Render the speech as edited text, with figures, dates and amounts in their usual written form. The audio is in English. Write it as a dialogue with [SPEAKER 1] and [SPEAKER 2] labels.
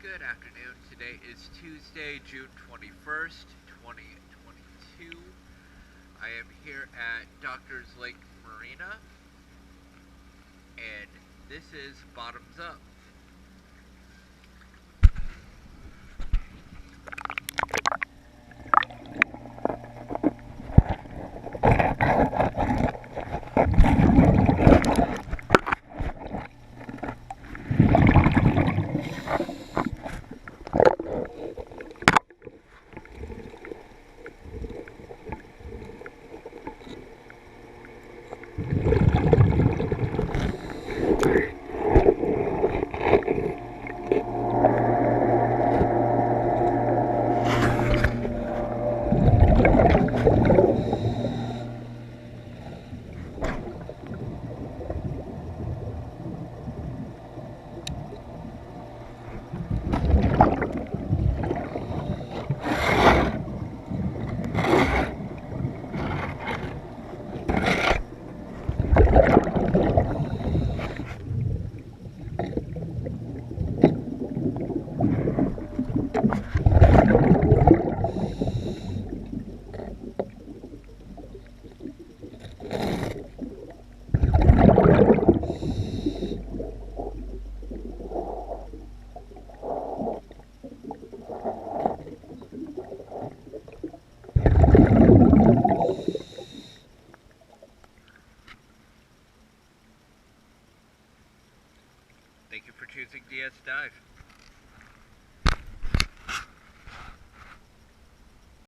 [SPEAKER 1] Good afternoon. Today is Tuesday, June 21st, 2022. I am here at Doctors Lake Marina, and this is Bottoms Up. Thank you for choosing DS Dive.